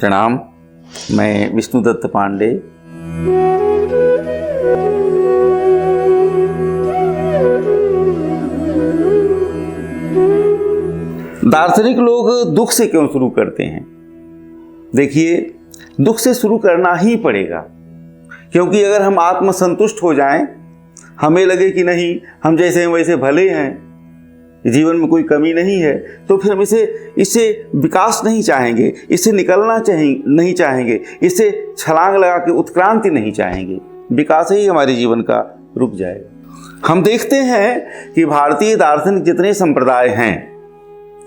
प्रणाम। मैं विष्णुदत्त पांडे। दार्शनिक लोग दुख से क्यों शुरू करते हैं? देखिए, दुख से शुरू करना ही पड़ेगा, क्योंकि अगर हम आत्मसंतुष्ट हो जाएं, हमें लगे कि नहीं हम जैसे हैं वैसे भले हैं, जीवन में कोई कमी नहीं है, तो फिर हम इससे विकास नहीं चाहेंगे, इससे निकलना नहीं चाहेंगे, इससे छलांग लगा के उत्क्रांति नहीं चाहेंगे। विकास ही हमारे जीवन का रुक जाएगा। हम देखते हैं कि भारतीय दार्शनिक जितने संप्रदाय हैं,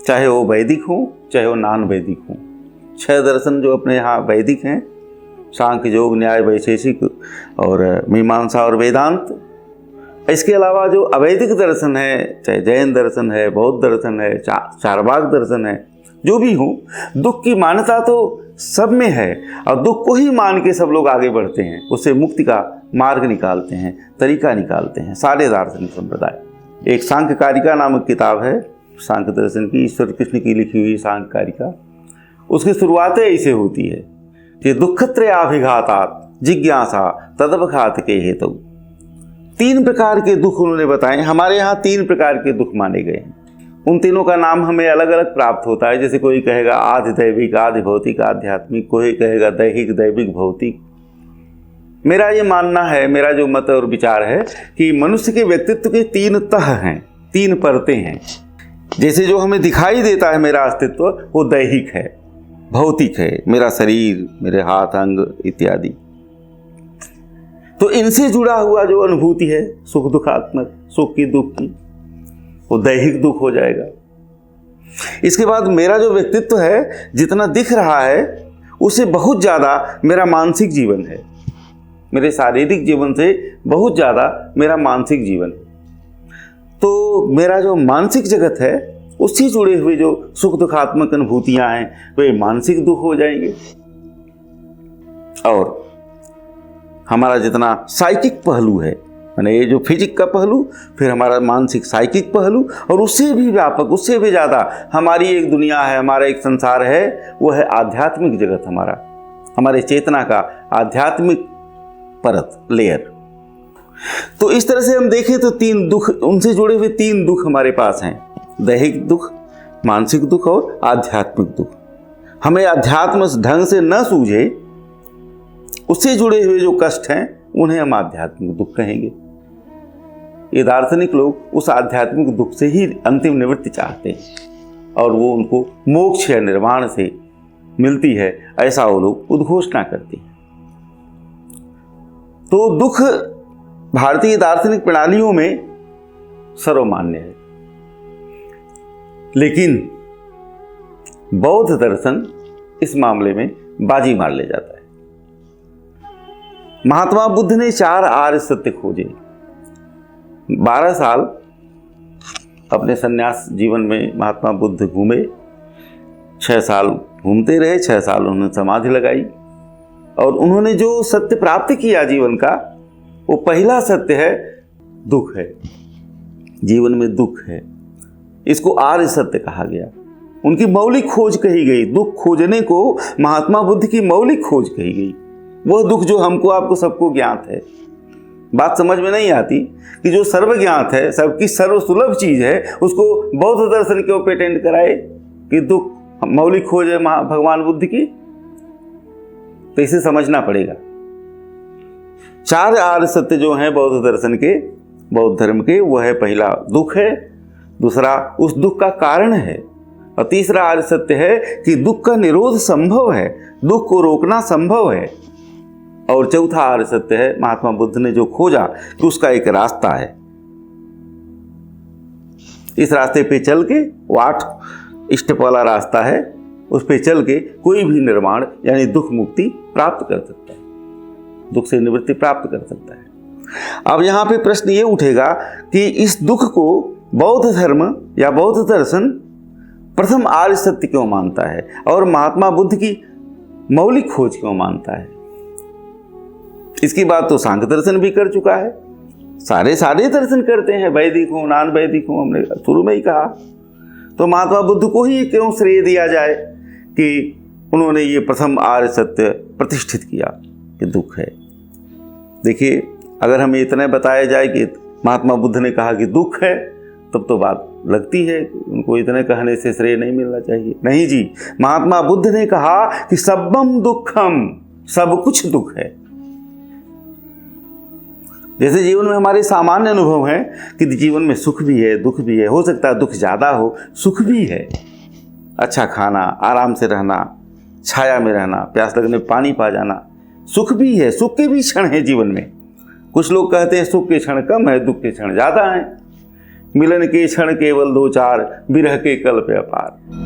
चाहे वो वैदिक हों चाहे वो नॉन वैदिक हों, 6 दर्शन जो अपने यहाँ वैदिक हैं, सांख्य, योग, न्याय, वैशेषिक और मीमांसा और वेदांत। इसके अलावा जो अवैदिक दर्शन है, चाहे जैन दर्शन है, बौद्ध दर्शन है, चारवाक दर्शन है, जो भी हो, दुख की मान्यता तो सब में है और दुख को ही मान के सब लोग आगे बढ़ते हैं, उससे मुक्ति का मार्ग निकालते हैं, तरीका निकालते हैं सारे दार्शनिक संप्रदाय। एक सांख्य कारिका नामक किताब है सांख्य दर्शन की, ईश्वर कृष्ण की लिखी हुई सांख्य कारिका। उसकी शुरुआतें ऐसे होती है कि दुःखत्रयाभिघातात् जिज्ञासा तदवघात के हेतु। 3 प्रकार के दुख उन्होंने बताए। हमारे यहाँ 3 प्रकार के दुख माने गए हैं। उन तीनों का नाम हमें अलग अलग प्राप्त होता है। जैसे कोई कहेगा आधि दैविक, आधि भौतिक, आध्यात्मिक, कोई कहेगा दैहिक, दैविक, भौतिक। मेरा ये मानना है, मेरा जो मत और विचार है कि मनुष्य के व्यक्तित्व के 3 तह हैं, 3 परतें हैं। जैसे जो हमें दिखाई देता है मेरा अस्तित्व, वो दैहिक है, भौतिक है, मेरा शरीर, मेरे हाथ, अंग इत्यादि। तो इनसे जुड़ा हुआ जो अनुभूति है सुख दुखात्मक, सुख की, दुख की, वो दैहिक दुख हो जाएगा। इसके बाद मेरा जो व्यक्तित्व है, जितना दिख रहा है उससे बहुत ज़्यादा मेरा मानसिक जीवन है, मेरे शारीरिक जीवन से बहुत ज़्यादा मेरा मानसिक जीवन है। तो मेरा जो मानसिक जगत है, उससे जुड़े हुए जो सुख दुखात्मक अनुभूतियाँ हैं, वे मानसिक दुख हो जाएंगे। और हमारा जितना साइकिक पहलू है, माने ये जो फिजिक का पहलू, फिर हमारा मानसिक साइकिक पहलू, और उससे भी व्यापक, उससे भी ज़्यादा हमारी एक दुनिया है, हमारा एक संसार है, वो है आध्यात्मिक जगत हमारा, हमारे चेतना का आध्यात्मिक परत, लेयर। तो इस तरह से हम देखें तो 3 दुख, उनसे जुड़े हुए 3 दुख हमारे पास हैं, दैहिक दुख, मानसिक दुख और आध्यात्मिक दुख। हमें अध्यात्म ढंग से न सूझे, उससे जुड़े हुए जो कष्ट हैं, उन्हें हम आध्यात्मिक दुख कहेंगे। ये दार्शनिक लोग उस आध्यात्मिक दुख से ही अंतिम निवृत्ति चाहते हैं और वो उनको मोक्ष या निर्वाण से मिलती है, ऐसा वो लोग उद्घोषणा करते हैं। तो दुख भारतीय दार्शनिक प्रणालियों में सर्वमान्य है, लेकिन बौद्ध दर्शन इस मामले में बाजी मार ले जाता है। महात्मा बुद्ध ने 4 आर्य सत्य खोजे। 12 साल अपने सन्यास जीवन में महात्मा बुद्ध घूमे। 6 साल घूमते रहे, 6 साल उन्होंने समाधि लगाई और उन्होंने जो सत्य प्राप्त किया जीवन का, वो पहला सत्य है दुख है। जीवन में दुख है, इसको आर्य सत्य कहा गया। उनकी मौलिक खोज कही गई। दुख खोजने को महात्मा बुद्ध की मौलिक खोज कही गई। वह दुख जो हमको, आपको, सबको ज्ञात है। बात समझ में नहीं आती कि जो सर्व ज्ञात है, सबकी सर्वसुलभ चीज है, उसको बौद्ध दर्शन क्यों पेटेंट कराए कि दुख मौलिक खोज है भगवान बुद्ध की। तो इसे समझना पड़ेगा। 4 आर्य सत्य जो हैं बौद्ध दर्शन के, बौद्ध धर्म के, वह है पहला दुख है, दूसरा उस दुख का कारण है, और तीसरा आर्य सत्य है कि दुख का निरोध संभव है, दुख को रोकना संभव है, और चौथा आर्य सत्य है महात्मा बुद्ध ने जो खोजा कि उसका एक रास्ता है। इस रास्ते पे चल के, वो 8 स्टेप वाला रास्ता है, उस पे चल के कोई भी निर्वाण यानी दुख मुक्ति प्राप्त कर सकता है, दुख से निवृत्ति प्राप्त कर सकता है। अब यहाँ पे प्रश्न ये उठेगा कि इस दुख को बौद्ध धर्म या बौद्ध दर्शन प्रथम आर्य सत्य क्यों मानता है और महात्मा बुद्ध की मौलिक खोज क्यों मानता है? इसकी बात तो सांख्य दर्शन भी कर चुका है। सारे दर्शन करते हैं, वैदिक हो, नॉन वैदिक हो, हमने शुरू में ही कहा। तो महात्मा बुद्ध को ही क्यों श्रेय दिया जाए कि उन्होंने ये प्रथम आर्य सत्य प्रतिष्ठित किया कि दुख है। देखिए, अगर हमें इतना बताया जाए कि महात्मा बुद्ध ने कहा कि दुख है, तब तो बात लगती है उनको इतने कहने से श्रेय नहीं मिलना चाहिए। नहीं जी, महात्मा बुद्ध ने कहा कि सब्बम दुखम, सब कुछ दुख है। जैसे जीवन में हमारे सामान्य अनुभव है कि जीवन में सुख भी है, दुख भी है, हो सकता है दुख ज़्यादा हो, सुख भी है। अच्छा खाना, आराम से रहना, छाया में रहना, प्यास लगने में पानी पा जाना, सुख भी है। सुख के भी क्षण है जीवन में। कुछ लोग कहते हैं सुख के क्षण कम है, दुख के क्षण ज़्यादा हैं। मिलन के क्षण केवल दो चार, विरह के कल्प अपार।